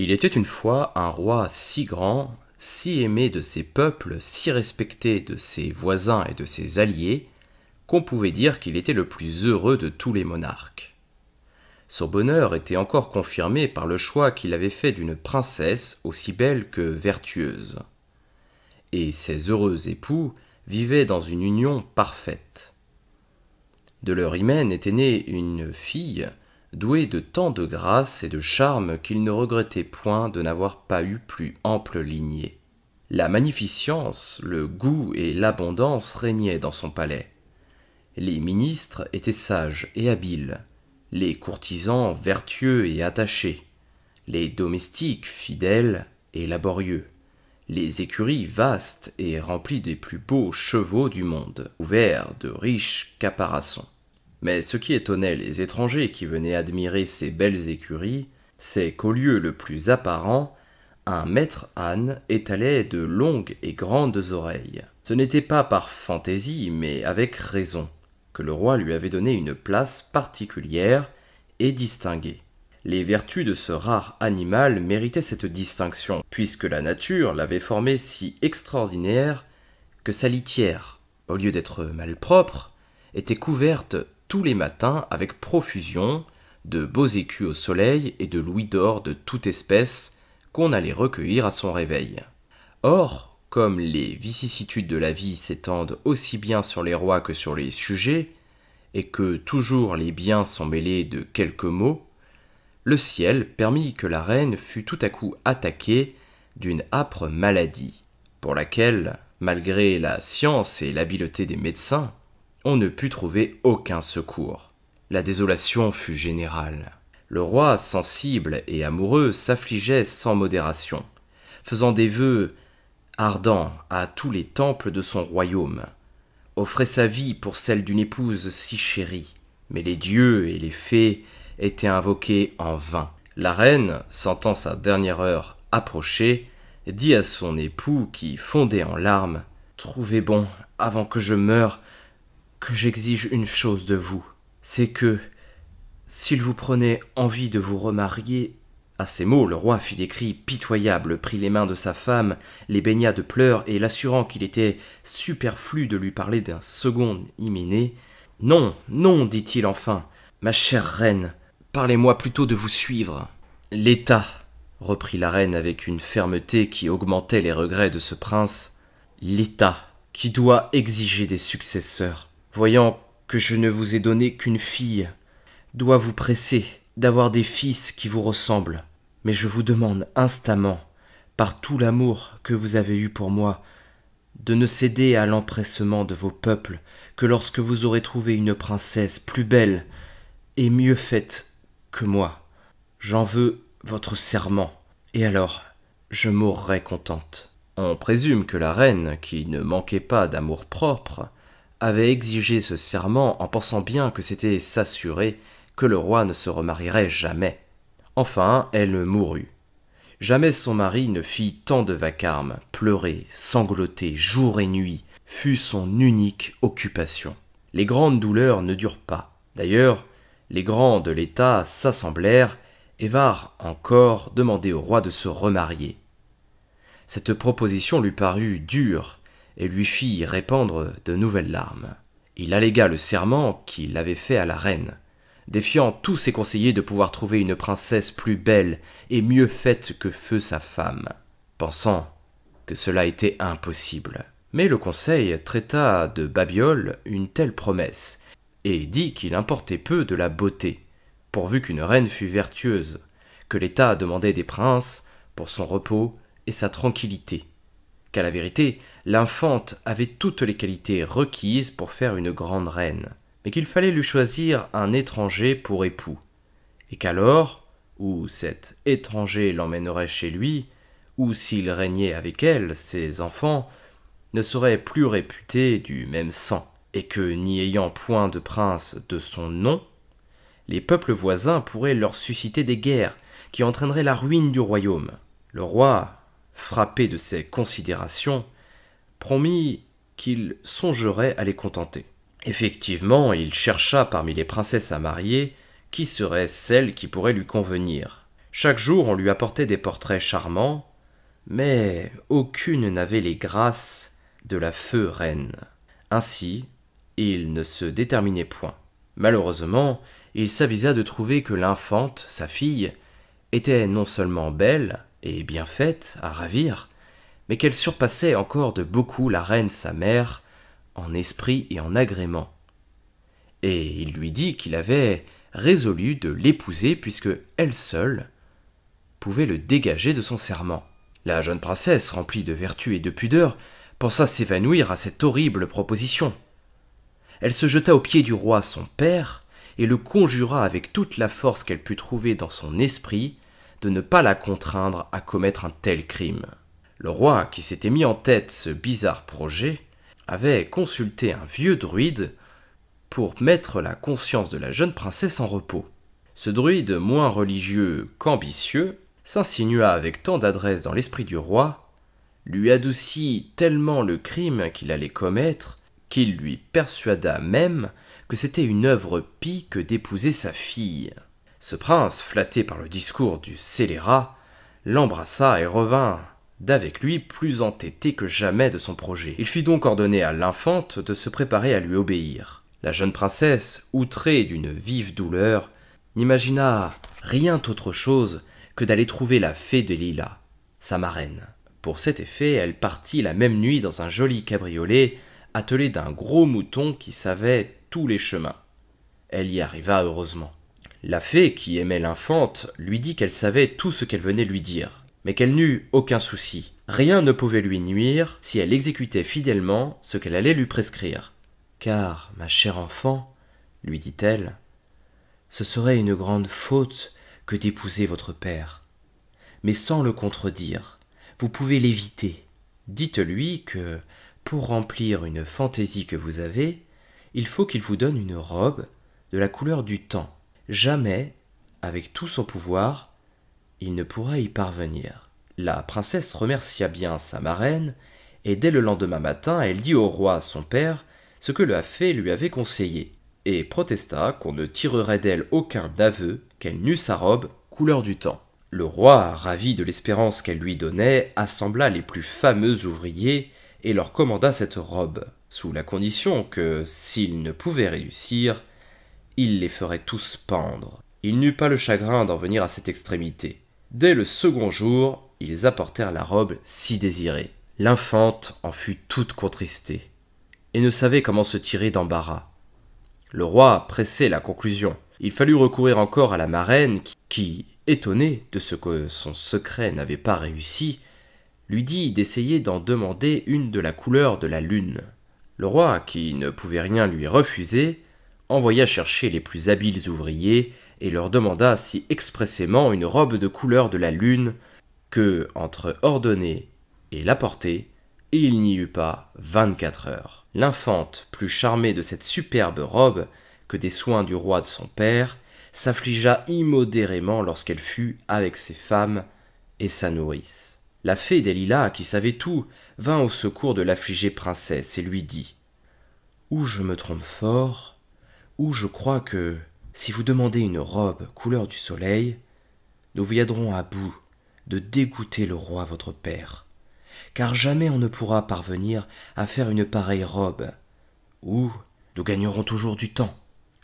Il était une fois un roi si grand, si aimé de ses peuples, si respecté de ses voisins et de ses alliés, qu'on pouvait dire qu'il était le plus heureux de tous les monarques. Son bonheur était encore confirmé par le choix qu'il avait fait d'une princesse aussi belle que vertueuse. Et ses heureux époux vivaient dans une union parfaite. De leur hymen était née une fille douée de tant de grâce et de charme qu'il ne regrettait point de n'avoir pas eu plus ample lignée. La magnificence, le goût et l'abondance régnaient dans son palais. Les ministres étaient sages et habiles, les courtisans vertueux et attachés, les domestiques fidèles et laborieux, les écuries vastes et remplies des plus beaux chevaux du monde, couverts de riches caparaçons. Mais ce qui étonnait les étrangers qui venaient admirer ces belles écuries, c'est qu'au lieu le plus apparent, un maître âne étalait de longues et grandes oreilles. Ce n'était pas par fantaisie, mais avec raison, que le roi lui avait donné une place particulière et distinguée. Les vertus de ce rare animal méritaient cette distinction, puisque la nature l'avait formé si extraordinaire que sa litière, au lieu d'être malpropre, était couverte tous les matins avec profusion de beaux écus au soleil et de louis d'or de toute espèce qu'on allait recueillir à son réveil. Or, comme les vicissitudes de la vie s'étendent aussi bien sur les rois que sur les sujets, et que toujours les biens sont mêlés de quelques maux, le ciel permit que la reine fût tout à coup attaquée d'une âpre maladie, pour laquelle, malgré la science et l'habileté des médecins, on ne put trouver aucun secours. La désolation fut générale. Le roi, sensible et amoureux, s'affligeait sans modération, faisant des vœux ardents à tous les temples de son royaume, offrait sa vie pour celle d'une épouse si chérie, mais les dieux et les fées étaient invoqués en vain. La reine, sentant sa dernière heure approcher, dit à son époux qui fondait en larmes « Trouvez bon, avant que je meure, que j'exige une chose de vous, c'est que, s'il vous prenait envie de vous remarier... » À ces mots, le roi fit des cris pitoyables, prit les mains de sa femme, les baigna de pleurs, et l'assurant qu'il était superflu de lui parler d'un second hyménée. « Non, non, dit-il enfin, ma chère reine, parlez-moi plutôt de vous suivre. »« L'État, reprit la reine avec une fermeté qui augmentait les regrets de ce prince, l'État, qui doit exiger des successeurs, voyant que je ne vous ai donné qu'une fille, doit vous presser d'avoir des fils qui vous ressemblent. Mais je vous demande instamment, par tout l'amour que vous avez eu pour moi, de ne céder à l'empressement de vos peuples que lorsque vous aurez trouvé une princesse plus belle et mieux faite que moi. J'en veux votre serment, et alors je mourrai contente. » On présume que la reine, qui ne manquait pas d'amour-propre, avait exigé ce serment en pensant bien que c'était s'assurer que le roi ne se remarierait jamais. Enfin, elle mourut. Jamais son mari ne fit tant de vacarme, pleurer, sangloter, jour et nuit, fut son unique occupation. Les grandes douleurs ne durent pas. D'ailleurs, les grands de l'État s'assemblèrent et vinrent encore demander au roi de se remarier. Cette proposition lui parut dure et lui fit répandre de nouvelles larmes. Il allégua le serment qu'il avait fait à la reine, défiant tous ses conseillers de pouvoir trouver une princesse plus belle et mieux faite que fut sa femme, pensant que cela était impossible. Mais le conseil traita de babiole une telle promesse, et dit qu'il importait peu de la beauté, pourvu qu'une reine fût vertueuse, que l'État demandait des princes pour son repos et sa tranquillité, qu'à la vérité, l'infante avait toutes les qualités requises pour faire une grande reine, mais qu'il fallait lui choisir un étranger pour époux, et qu'alors, ou cet étranger l'emmènerait chez lui, ou s'il régnait avec elle, ses enfants ne seraient plus réputés du même sang, et que, n'y ayant point de prince de son nom, les peuples voisins pourraient leur susciter des guerres qui entraîneraient la ruine du royaume. Le roi, frappé de ces considérations, promit qu'il songerait à les contenter. Effectivement, il chercha parmi les princesses à marier qui serait celle qui pourrait lui convenir. Chaque jour on lui apportait des portraits charmants, mais aucune n'avait les grâces de la feu reine. Ainsi, il ne se déterminait point. Malheureusement, il s'avisa de trouver que l'infante, sa fille, était non seulement belle et bien faite à ravir, mais qu'elle surpassait encore de beaucoup la reine sa mère en esprit et en agrément. Et il lui dit qu'il avait résolu de l'épouser puisque elle seule pouvait le dégager de son serment. La jeune princesse, remplie de vertu et de pudeur, pensa s'évanouir à cette horrible proposition. Elle se jeta aux pieds du roi son père et le conjura avec toute la force qu'elle put trouver dans son esprit de ne pas la contraindre à commettre un tel crime. Le roi, qui s'était mis en tête ce bizarre projet, avait consulté un vieux druide pour mettre la conscience de la jeune princesse en repos. Ce druide, moins religieux qu'ambitieux, s'insinua avec tant d'adresse dans l'esprit du roi, lui adoucit tellement le crime qu'il allait commettre, qu'il lui persuada même que c'était une œuvre pie que d'épouser sa fille. Ce prince, flatté par le discours du scélérat, l'embrassa et revint d'avec lui plus entêté que jamais de son projet. Il fit donc ordonner à l'infante de se préparer à lui obéir. La jeune princesse, outrée d'une vive douleur, n'imagina rien autre chose que d'aller trouver la fée des lilas, sa marraine. Pour cet effet, elle partit la même nuit dans un joli cabriolet attelé d'un gros mouton qui savait tous les chemins. Elle y arriva heureusement. La fée, qui aimait l'infante, lui dit qu'elle savait tout ce qu'elle venait lui dire, mais qu'elle n'eut aucun souci. Rien ne pouvait lui nuire si elle exécutait fidèlement ce qu'elle allait lui prescrire. « Car, ma chère enfant, lui dit-elle, ce serait une grande faute que d'épouser votre père. Mais sans le contredire, vous pouvez l'éviter. Dites-lui que, pour remplir une fantaisie que vous avez, il faut qu'il vous donne une robe de la couleur du temps. Jamais, avec tout son pouvoir, il ne pourra y parvenir. » La princesse remercia bien sa marraine, et dès le lendemain matin, elle dit au roi, son père, ce que la fée lui avait conseillé, et protesta qu'on ne tirerait d'elle aucun aveu qu'elle n'eût sa robe couleur du temps. Le roi, ravi de l'espérance qu'elle lui donnait, assembla les plus fameux ouvriers et leur commanda cette robe, sous la condition que, s'ils ne pouvaient réussir, il les ferait tous pendre. Il n'eut pas le chagrin d'en venir à cette extrémité. Dès le second jour, ils apportèrent la robe si désirée. L'infante en fut toute contristée, et ne savait comment se tirer d'embarras. Le roi pressait la conclusion. Il fallut recourir encore à la marraine qui, étonnée de ce que son secret n'avait pas réussi, lui dit d'essayer d'en demander une de la couleur de la lune. Le roi, qui ne pouvait rien lui refuser, envoya chercher les plus habiles ouvriers et leur demanda si expressément une robe de couleur de la lune que, entre ordonner et l'apporter, il n'y eut pas 24 heures. L'infante, plus charmée de cette superbe robe que des soins du roi de son père, s'affligea immodérément lorsqu'elle fut avec ses femmes et sa nourrice. La fée des lilas, qui savait tout, vint au secours de l'affligée princesse et lui dit « Ou je me trompe fort, ou je crois que, si vous demandez une robe couleur du soleil, nous viendrons à bout de dégoûter le roi votre père, car jamais on ne pourra parvenir à faire une pareille robe, ou nous gagnerons toujours du temps. »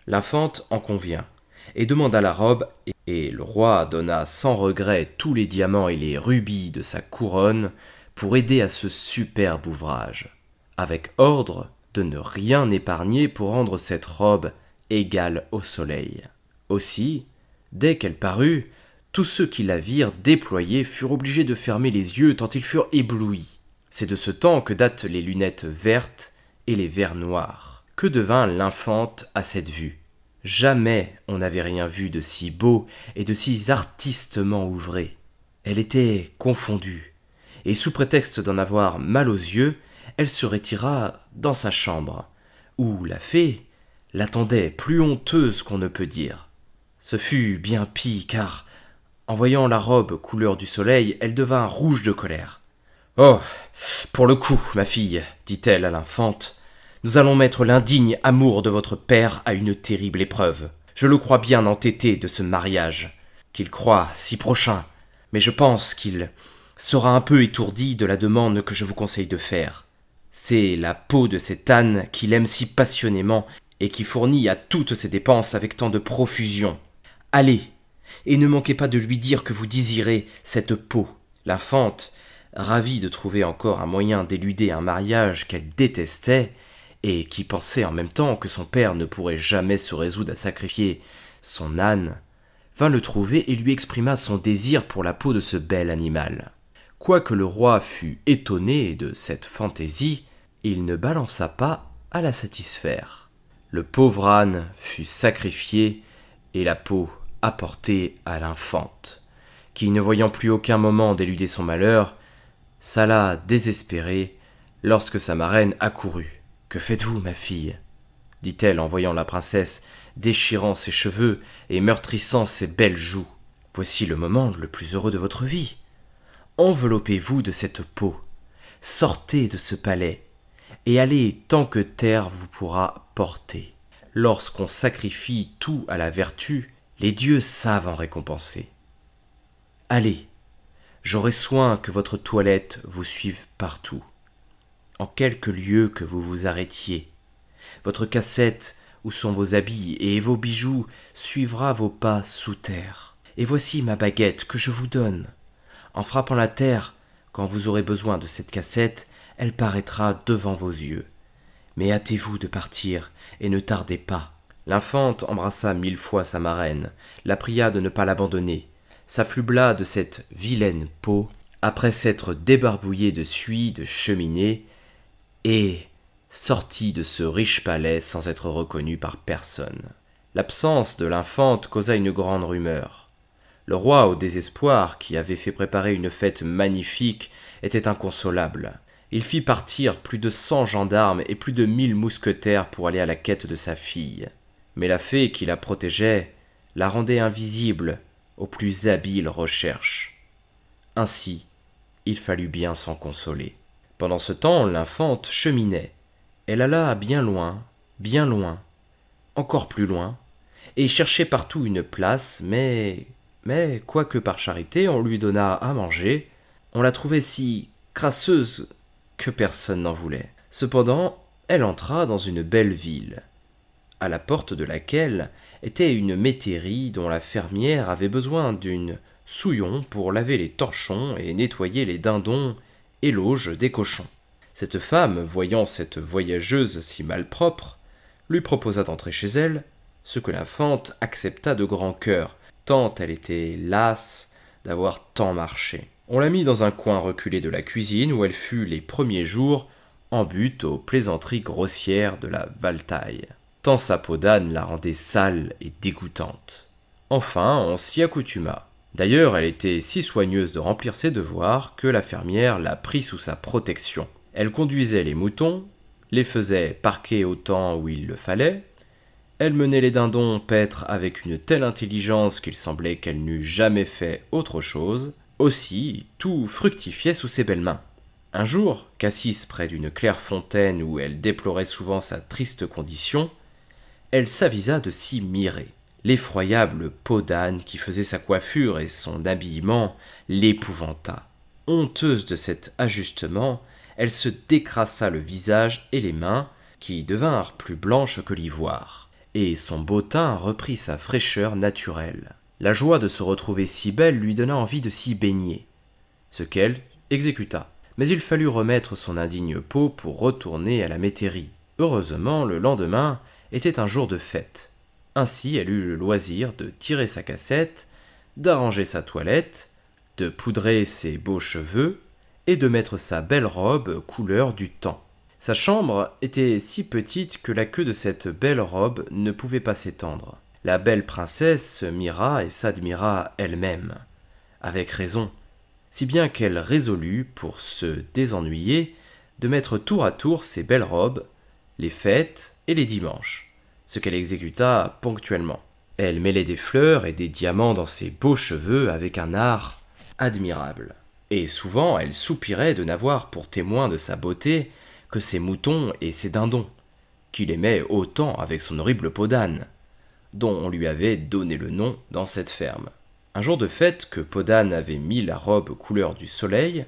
L'infante en convient, et demanda la robe, et le roi donna sans regret tous les diamants et les rubis de sa couronne pour aider à ce superbe ouvrage, avec ordre de ne rien épargner pour rendre cette robe égale au soleil. Aussi, dès qu'elle parut, tous ceux qui la virent déployer furent obligés de fermer les yeux tant ils furent éblouis. C'est de ce temps que datent les lunettes vertes et les verres noirs. Que devint l'infante à cette vue? Jamais on n'avait rien vu de si beau et de si artistement ouvré. Elle était confondue, et sous prétexte d'en avoir mal aux yeux, elle se retira dans sa chambre, où la fée l'attendait plus honteuse qu'on ne peut dire. Ce fut bien pis, car, en voyant la robe couleur du soleil, elle devint rouge de colère. « Oh, pour le coup, ma fille, dit-elle à l'infante, nous allons mettre l'indigne amour de votre père à une terrible épreuve. Je le crois bien entêté de ce mariage. qu'il croit si prochain, mais je pense qu'il sera un peu étourdi de la demande que je vous conseille de faire. C'est la peau de cet âne qu'il aime si passionnément et qui fournit à toutes ses dépenses avec tant de profusion. Allez, et ne manquez pas de lui dire que vous désirez cette peau. L'infante, ravie de trouver encore un moyen d'éluder un mariage qu'elle détestait, et qui pensait en même temps que son père ne pourrait jamais se résoudre à sacrifier son âne, vint le trouver et lui exprima son désir pour la peau de ce bel animal. Quoique le roi fût étonné de cette fantaisie, il ne balança pas à la satisfaire. Le pauvre âne fut sacrifié et la peau apportée à l'infante, qui, ne voyant plus aucun moment d'éluder son malheur, s'alla désespérée lorsque sa marraine accourut. « Que faites-vous, ma fille ?» dit-elle en voyant la princesse déchirant ses cheveux et meurtrissant ses belles joues. « Voici le moment le plus heureux de votre vie. Enveloppez-vous de cette peau, sortez de ce palais, et allez tant que terre vous pourra porter. Lorsqu'on sacrifie tout à la vertu, les dieux savent en récompenser. Allez, j'aurai soin que votre toilette vous suive partout. En quelque lieu que vous vous arrêtiez, votre cassette où sont vos habits et vos bijoux suivra vos pas sous terre. Et voici ma baguette que je vous donne. En frappant la terre, quand vous aurez besoin de cette cassette, elle paraîtra devant vos yeux. Mais hâtez-vous de partir et ne tardez pas. » L'infante embrassa 1000 fois sa marraine, la pria de ne pas l'abandonner, s'affubla de cette vilaine peau, après s'être débarbouillée de suie de cheminée, et sortit de ce riche palais sans être reconnue par personne. L'absence de l'infante causa une grande rumeur. Le roi, au désespoir, qui avait fait préparer une fête magnifique, était inconsolable. Il fit partir plus de 100 gendarmes et plus de 1000 mousquetaires pour aller à la quête de sa fille. Mais la fée qui la protégeait la rendait invisible aux plus habiles recherches. Ainsi, il fallut bien s'en consoler. Pendant ce temps, l'infante cheminait. Elle alla bien loin, encore plus loin, et cherchait partout une place, mais quoique par charité on lui donnât à manger, on la trouvait si crasseuse que personne n'en voulait. Cependant, elle entra dans une belle ville, à la porte de laquelle était une métairie dont la fermière avait besoin d'une souillon pour laver les torchons et nettoyer les dindons et l'auge des cochons. Cette femme, voyant cette voyageuse si malpropre, lui proposa d'entrer chez elle, ce que l'infante accepta de grand cœur, tant elle était lasse d'avoir tant marché. On la mit dans un coin reculé de la cuisine où elle fut les premiers jours en butte aux plaisanteries grossières de la valetaille, tant sa peau d'âne la rendait sale et dégoûtante. Enfin, on s'y accoutuma. D'ailleurs, elle était si soigneuse de remplir ses devoirs que la fermière la prit sous sa protection. Elle conduisait les moutons, les faisait parquer au temps où il le fallait, elle menait les dindons paître avec une telle intelligence qu'il semblait qu'elle n'eût jamais fait autre chose. Aussi, tout fructifiait sous ses belles mains. Un jour, qu'assise près d'une claire fontaine où elle déplorait souvent sa triste condition, elle s'avisa de s'y mirer. L'effroyable peau d'âne qui faisait sa coiffure et son habillement l'épouvanta. Honteuse de cet ajustement, elle se décrassa le visage et les mains, qui devinrent plus blanches que l'ivoire, et son beau teint reprit sa fraîcheur naturelle. La joie de se retrouver si belle lui donna envie de s'y baigner, ce qu'elle exécuta. Mais il fallut remettre son indigne peau pour retourner à la métairie. Heureusement, le lendemain était un jour de fête. Ainsi, elle eut le loisir de tirer sa cassette, d'arranger sa toilette, de poudrer ses beaux cheveux et de mettre sa belle robe couleur du temps. Sa chambre était si petite que la queue de cette belle robe ne pouvait pas s'étendre. La belle princesse se mira et s'admira elle-même, avec raison, si bien qu'elle résolut, pour se désennuyer, de mettre tour à tour ses belles robes, les fêtes et les dimanches, ce qu'elle exécuta ponctuellement. Elle mêlait des fleurs et des diamants dans ses beaux cheveux avec un art admirable. Et souvent elle soupirait de n'avoir pour témoin de sa beauté que ses moutons et ses dindons, qu'il aimait autant avec son horrible peau d'âne, dont on lui avait donné le nom dans cette ferme. Un jour de fête que Podane avait mis la robe couleur du soleil,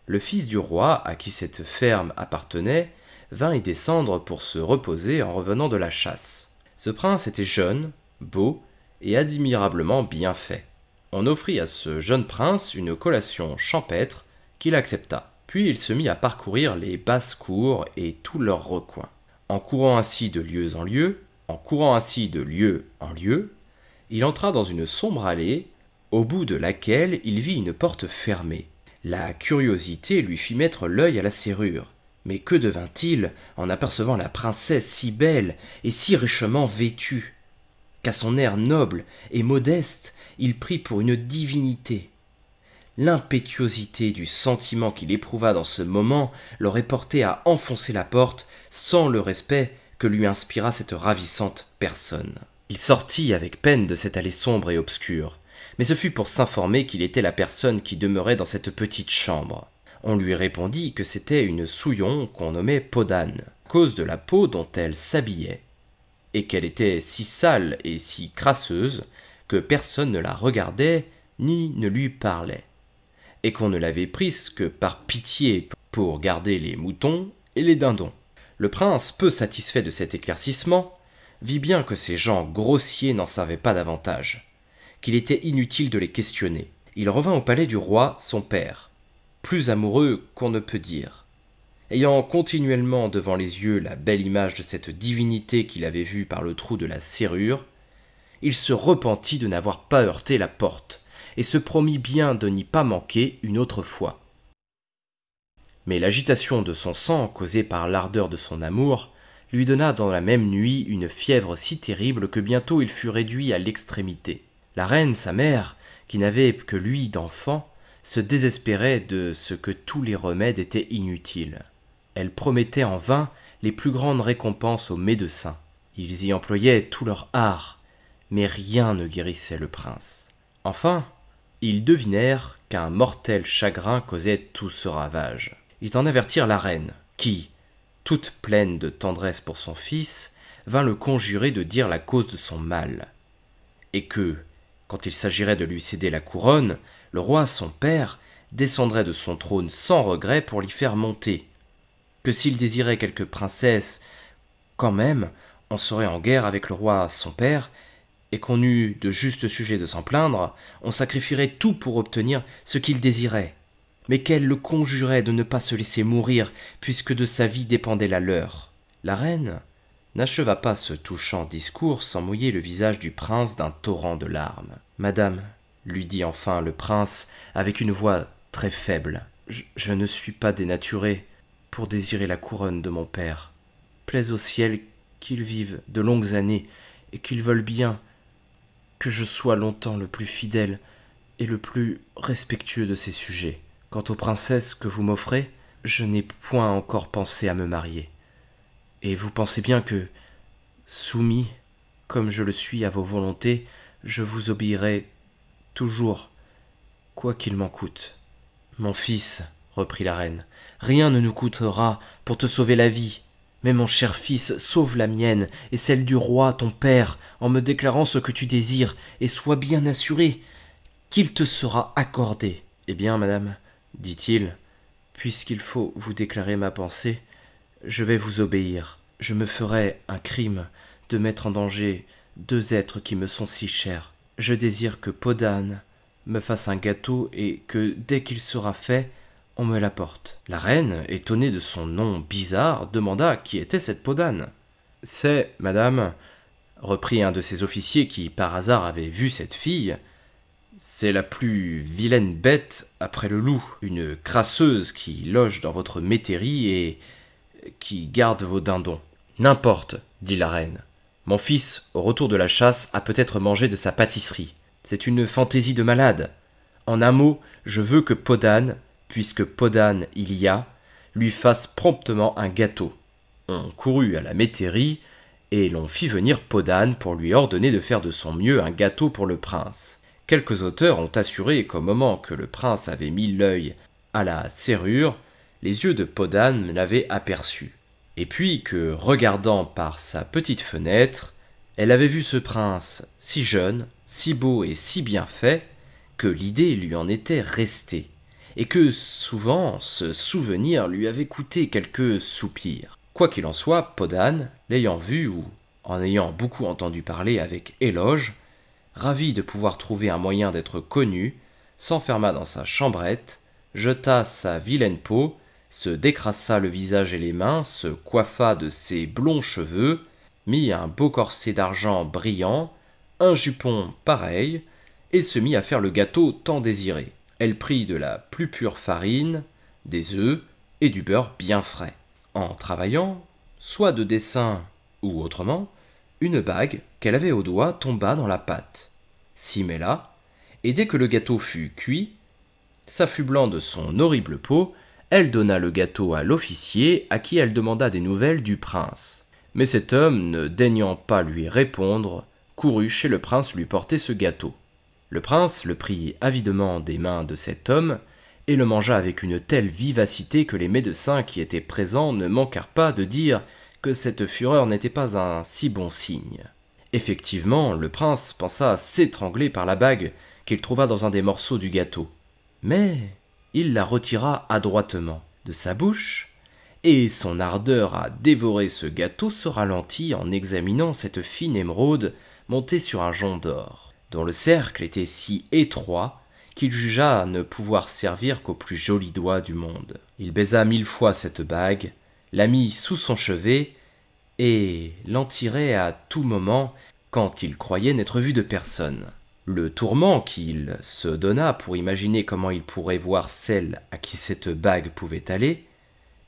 le fils du roi, à qui cette ferme appartenait, vint y descendre pour se reposer en revenant de la chasse. Ce prince était jeune, beau et admirablement bien fait. On offrit à ce jeune prince une collation champêtre qu'il accepta. Puis il se mit à parcourir les basses cours et tous leurs recoins. En courant ainsi de lieu en lieu, il entra dans une sombre allée, au bout de laquelle il vit une porte fermée. La curiosité lui fit mettre l'œil à la serrure. Mais que devint-il en apercevant la princesse si belle et si richement vêtue, qu'à son air noble et modeste, il prit pour une divinité. L'impétuosité du sentiment qu'il éprouva dans ce moment l'aurait porté à enfoncer la porte sans le respect que lui inspira cette ravissante personne. Il sortit avec peine de cette allée sombre et obscure, mais ce fut pour s'informer qu'il était la personne qui demeurait dans cette petite chambre. On lui répondit que c'était une souillon qu'on nommait Podane, à cause de la peau dont elle s'habillait, et qu'elle était si sale et si crasseuse que personne ne la regardait ni ne lui parlait, et qu'on ne l'avait prise que par pitié pour garder les moutons et les dindons. Le prince, peu satisfait de cet éclaircissement, vit bien que ces gens grossiers n'en savaient pas davantage, qu'il était inutile de les questionner. Il revint au palais du roi, son père, plus amoureux qu'on ne peut dire. Ayant continuellement devant les yeux la belle image de cette divinité qu'il avait vue par le trou de la serrure, il se repentit de n'avoir pas heurté la porte, et se promit bien de n'y pas manquer une autre fois. Mais l'agitation de son sang, causée par l'ardeur de son amour, lui donna dans la même nuit une fièvre si terrible que bientôt il fut réduit à l'extrémité. La reine, sa mère, qui n'avait que lui d'enfant, se désespérait de ce que tous les remèdes étaient inutiles. Elle promettait en vain les plus grandes récompenses aux médecins. Ils y employaient tout leur art, mais rien ne guérissait le prince. Enfin, ils devinèrent qu'un mortel chagrin causait tout ce ravage. Ils en avertirent la reine, qui, toute pleine de tendresse pour son fils, vint le conjurer de dire la cause de son mal, et que, quand il s'agirait de lui céder la couronne, le roi son père descendrait de son trône sans regret pour l'y faire monter, que s'il désirait quelque princesse, quand même, on serait en guerre avec le roi son père, et qu'on eût de justes sujets de s'en plaindre, on sacrifierait tout pour obtenir ce qu'il désirait, mais qu'elle le conjurait de ne pas se laisser mourir, puisque de sa vie dépendait la leur. La reine n'acheva pas ce touchant discours sans mouiller le visage du prince d'un torrent de larmes. « Madame, lui dit enfin le prince avec une voix très faible, je ne suis pas dénaturé pour désirer la couronne de mon père. Plaise au ciel qu'il vive de longues années et qu'il veuille bien que je sois longtemps le plus fidèle et le plus respectueux de ses sujets. Quant aux princesses que vous m'offrez, je n'ai point encore pensé à me marier. Et vous pensez bien que, soumis, comme je le suis à vos volontés, je vous obéirai toujours, quoi qu'il m'en coûte. Mon fils, reprit la reine, rien ne nous coûtera pour te sauver la vie. Mais mon cher fils, sauve la mienne et celle du roi, ton père, en me déclarant ce que tu désires, et sois bien assuré qu'il te sera accordé. Eh bien, madame, dit-il, puisqu'il faut vous déclarer ma pensée, je vais vous obéir. Je me ferai un crime de mettre en danger deux êtres qui me sont si chers. Je désire que Podane me fasse un gâteau et que, dès qu'il sera fait, on me l'apporte. La reine, étonnée de son nom bizarre, demanda qui était cette Podane. « C'est, madame, reprit un de ses officiers qui, par hasard, avait vu cette fille, c'est la plus vilaine bête après le loup, une crasseuse qui loge dans votre métairie et qui garde vos dindons. »« N'importe, dit la reine. Mon fils, au retour de la chasse, a peut-être mangé de sa pâtisserie. C'est une fantaisie de malade. En un mot, je veux que Podane, puisque Podane il y a, lui fasse promptement un gâteau. » On courut à la métairie, et l'on fit venir Podane pour lui ordonner de faire de son mieux un gâteau pour le prince. Quelques auteurs ont assuré qu'au moment que le prince avait mis l'œil à la serrure, les yeux de Podane l'avaient aperçu, et puis que, regardant par sa petite fenêtre, elle avait vu ce prince si jeune, si beau et si bien fait, que l'idée lui en était restée, et que souvent ce souvenir lui avait coûté quelques soupirs. Quoi qu'il en soit, Podane, l'ayant vu ou en ayant beaucoup entendu parler avec éloge, ravi de pouvoir trouver un moyen d'être connu, s'enferma dans sa chambrette, jeta sa vilaine peau, se décrassa le visage et les mains, se coiffa de ses blonds cheveux, mit un beau corset d'argent brillant, un jupon pareil, et se mit à faire le gâteau tant désiré. Elle prit de la plus pure farine, des œufs et du beurre bien frais. En travaillant, soit de dessin ou autrement, une bague qu'elle avait au doigt tomba dans la pâte, s'y mêla, et dès que le gâteau fut cuit, s'affublant de son horrible peau, elle donna le gâteau à l'officier à qui elle demanda des nouvelles du prince. Mais cet homme, ne daignant pas lui répondre, courut chez le prince lui porter ce gâteau. Le prince le prit avidement des mains de cet homme et le mangea avec une telle vivacité que les médecins qui étaient présents ne manquèrent pas de dire que cette fureur n'était pas un si bon signe. Effectivement, le prince pensa s'étrangler par la bague qu'il trouva dans un des morceaux du gâteau. Mais il la retira adroitement de sa bouche, et son ardeur à dévorer ce gâteau se ralentit en examinant cette fine émeraude montée sur un jonc d'or, dont le cercle était si étroit qu'il jugea ne pouvoir servir qu'aux plus jolis doigts du monde. Il baisa 1000 fois cette bague, la mit sous son chevet, et l'en tirait à tout moment quand il croyait n'être vu de personne. Le tourment qu'il se donna pour imaginer comment il pourrait voir celle à qui cette bague pouvait aller,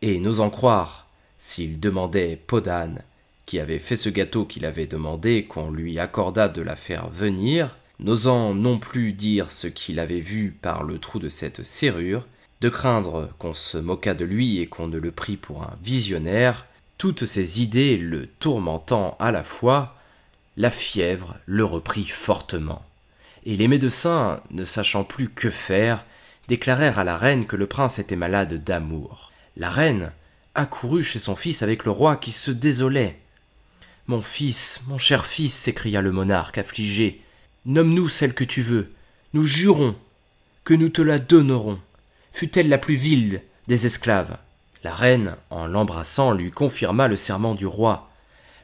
et n'osant croire, s'il demandait Podane, qui avait fait ce gâteau qu'il avait demandé qu'on lui accordât de la faire venir, n'osant non plus dire ce qu'il avait vu par le trou de cette serrure, de craindre qu'on se moquât de lui et qu'on ne le prît pour un visionnaire, toutes ces idées le tourmentant à la fois, la fièvre le reprit fortement. Et les médecins, ne sachant plus que faire, déclarèrent à la reine que le prince était malade d'amour. La reine accourut chez son fils avec le roi qui se désolait. « Mon fils, mon cher fils, s'écria le monarque affligé, nomme-nous celle que tu veux, nous jurons que nous te la donnerons, fût-elle la plus vile des esclaves. » La reine, en l'embrassant, lui confirma le serment du roi.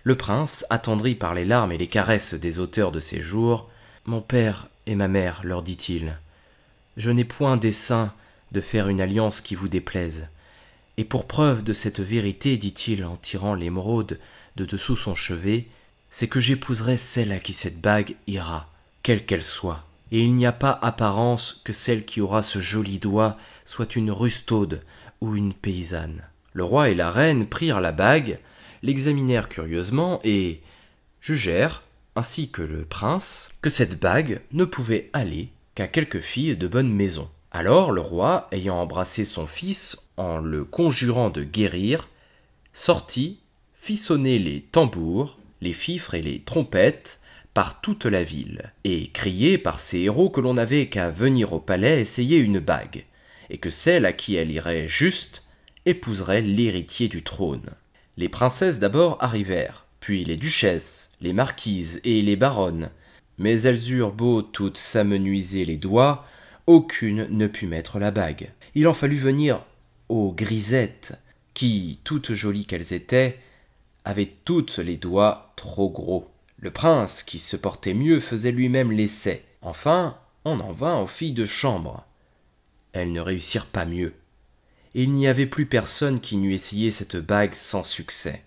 Le prince, attendri par les larmes et les caresses des auteurs de ces jours, « Mon père et ma mère, leur dit-il, je n'ai point dessein de faire une alliance qui vous déplaise. Et pour preuve de cette vérité, dit-il en tirant l'émeraude de dessous son chevet, c'est que j'épouserai celle à qui cette bague ira, quelle qu'elle soit. Et il n'y a pas apparence que celle qui aura ce joli doigt soit une rustaude ou une paysanne. » Le roi et la reine prirent la bague, l'examinèrent curieusement et jugèrent, ainsi que le prince, que cette bague ne pouvait aller qu'à quelque fille de bonne maison. Alors le roi, ayant embrassé son fils en le conjurant de guérir, sortit, fit sonner les tambours, les fifres et les trompettes par toute la ville, et crier par ses héros que l'on n'avait qu'à venir au palais essayer une bague, et que celle à qui elle irait juste épouserait l'héritier du trône. Les princesses d'abord arrivèrent, puis les duchesses, les marquises et les baronnes, mais elles eurent beau toutes s'amenuiser les doigts, aucune ne put mettre la bague. Il en fallut venir aux grisettes, qui, toutes jolies qu'elles étaient, avaient toutes les doigts trop gros. Le prince, qui se portait mieux, faisait lui-même l'essai. Enfin, on en vint aux filles de chambre. Elles ne réussirent pas mieux. Et il n'y avait plus personne qui n'eût essayé cette bague sans succès.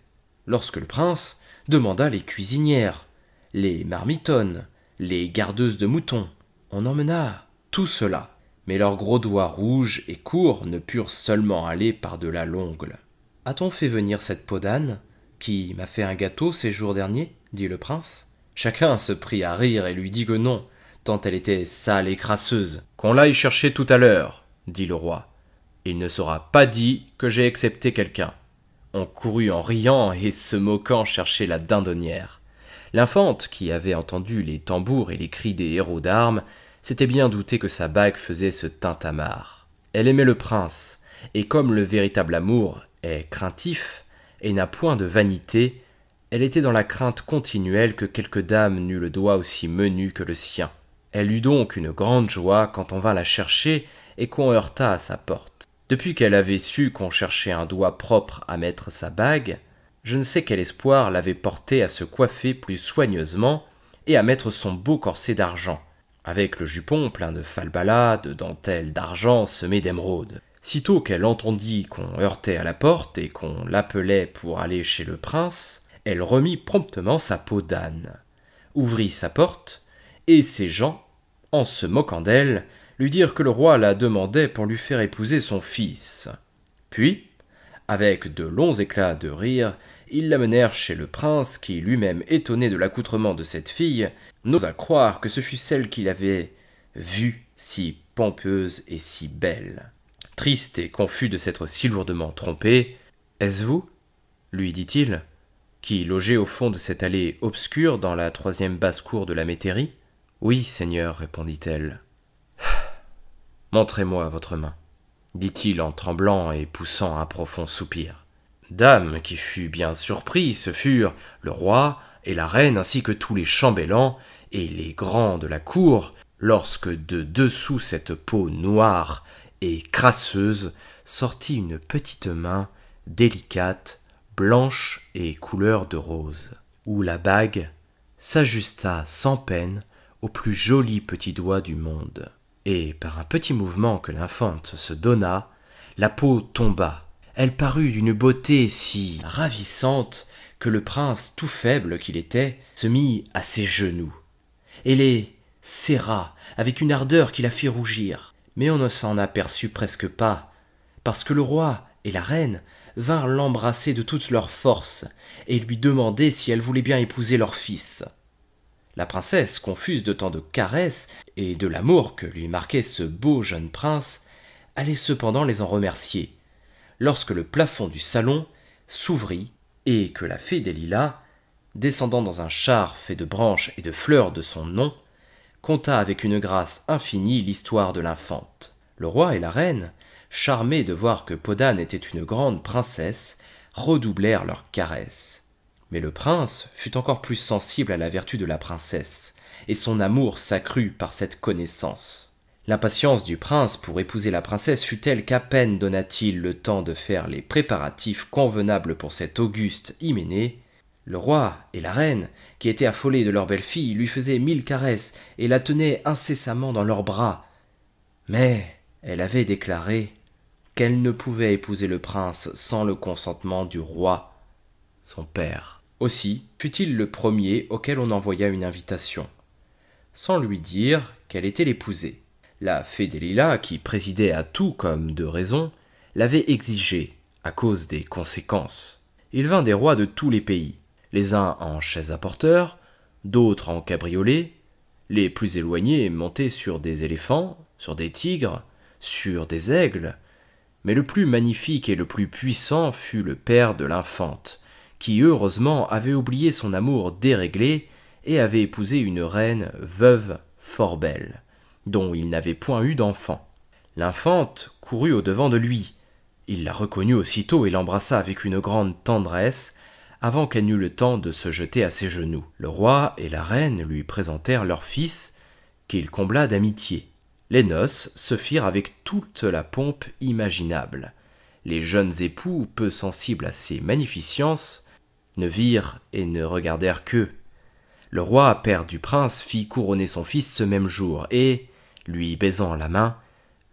Lorsque le prince demanda les cuisinières, les marmitonnes, les gardeuses de moutons, on emmena tout cela. Mais leurs gros doigts rouges et courts ne purent seulement aller par-delà l'ongle. « A-t-on fait venir cette Podane qui m'a fait un gâteau ces jours derniers ?» dit le prince. Chacun se prit à rire et lui dit que non, tant elle était sale et crasseuse. « Qu'on l'aille chercher tout à l'heure, » dit le roi. « Il ne sera pas dit que j'ai excepté quelqu'un. » On courut en riant et se moquant chercher la dindonnière. L'infante, qui avait entendu les tambours et les cris des héros d'armes, s'était bien douté que sa bague faisait ce tintamarre. Elle aimait le prince, et comme le véritable amour est craintif et n'a point de vanité, elle était dans la crainte continuelle que quelque dame n'eût le doigt aussi menu que le sien. Elle eut donc une grande joie quand on vint la chercher et qu'on heurta à sa porte. Depuis qu'elle avait su qu'on cherchait un doigt propre à mettre sa bague, je ne sais quel espoir l'avait portée à se coiffer plus soigneusement et à mettre son beau corset d'argent, avec le jupon plein de falbalas, de dentelles d'argent semées d'émeraudes. Sitôt qu'elle entendit qu'on heurtait à la porte et qu'on l'appelait pour aller chez le prince, elle remit promptement sa peau d'âne, ouvrit sa porte, et ses gens, en se moquant d'elle, lui dirent que le roi la demandait pour lui faire épouser son fils. Puis, avec de longs éclats de rire, ils l'amenèrent chez le prince qui, lui-même étonné de l'accoutrement de cette fille, n'osa croire que ce fût celle qu'il avait vue si pompeuse et si belle. Triste et confus de s'être si lourdement trompé, « Est-ce vous ?» lui dit-il, qui logeait au fond de cette allée obscure dans la 3e basse-cour de la métairie. « Oui, seigneur, répondit-elle. « Montrez-moi votre main, dit-il en tremblant et poussant un profond soupir. Dame qui fut bien surpris, ce furent le roi et la reine ainsi que tous les chambellans et les grands de la cour, lorsque de dessous cette peau noire et crasseuse sortit une petite main délicate, blanche et couleur de rose, où la bague s'ajusta sans peine au plus joli petit doigt du monde. Et par un petit mouvement que l'infante se donna, la peau tomba. Elle parut d'une beauté si ravissante que le prince, tout faible qu'il était, se mit à ses genoux et les serra avec une ardeur qui la fit rougir. Mais on ne s'en aperçut presque pas, parce que le roi et la reine vinrent l'embrasser de toute leur force et lui demander si elle voulait bien épouser leur fils. La princesse, confuse de tant de caresses et de l'amour que lui marquait ce beau jeune prince, allait cependant les en remercier, lorsque le plafond du salon s'ouvrit et que la fée des lilas, descendant dans un char fait de branches et de fleurs de son nom, conta avec une grâce infinie l'histoire de l'infante. Le roi et la reine, charmés de voir que Podane était une grande princesse, redoublèrent leurs caresses. Mais le prince fut encore plus sensible à la vertu de la princesse, et son amour s'accrut par cette connaissance. L'impatience du prince pour épouser la princesse fut telle qu'à peine donna-t-il le temps de faire les préparatifs convenables pour cette auguste hyménée. Le roi et la reine, qui étaient affolés de leur belle-fille, lui faisaient 1000 caresses et la tenaient incessamment dans leurs bras. Mais elle avait déclaré qu'elle ne pouvait épouser le prince sans le consentement du roi, son père. Aussi fut-il le premier auquel on envoya une invitation, sans lui dire qu'elle était l'épousée. La fée des lilas, qui présidait à tout comme de raison, l'avait exigé à cause des conséquences. Il vint des rois de tous les pays, les uns en chaises à porteurs, d'autres en cabriolets, les plus éloignés montés sur des éléphants, sur des tigres, sur des aigles, mais le plus magnifique et le plus puissant fut le père de l'infante, qui heureusement avait oublié son amour déréglé et avait épousé une reine veuve fort belle, dont il n'avait point eu d'enfant. L'infante courut au-devant de lui. Il la reconnut aussitôt et l'embrassa avec une grande tendresse, avant qu'elle n'eût le temps de se jeter à ses genoux. Le roi et la reine lui présentèrent leur fils, qu'il combla d'amitié. Les noces se firent avec toute la pompe imaginable. Les jeunes époux, peu sensibles à ces magnificences, ne virent et ne regardèrent qu'eux. Le roi, père du prince, fit couronner son fils ce même jour et, lui baisant la main,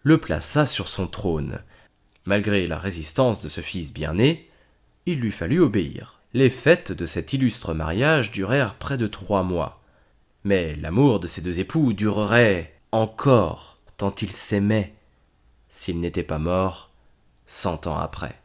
le plaça sur son trône. Malgré la résistance de ce fils bien-né, il lui fallut obéir. Les fêtes de cet illustre mariage durèrent près de 3 mois. Mais l'amour de ces deux époux durerait encore tant ils s'aimaient, s'ils n'étaient pas morts 100 ans après.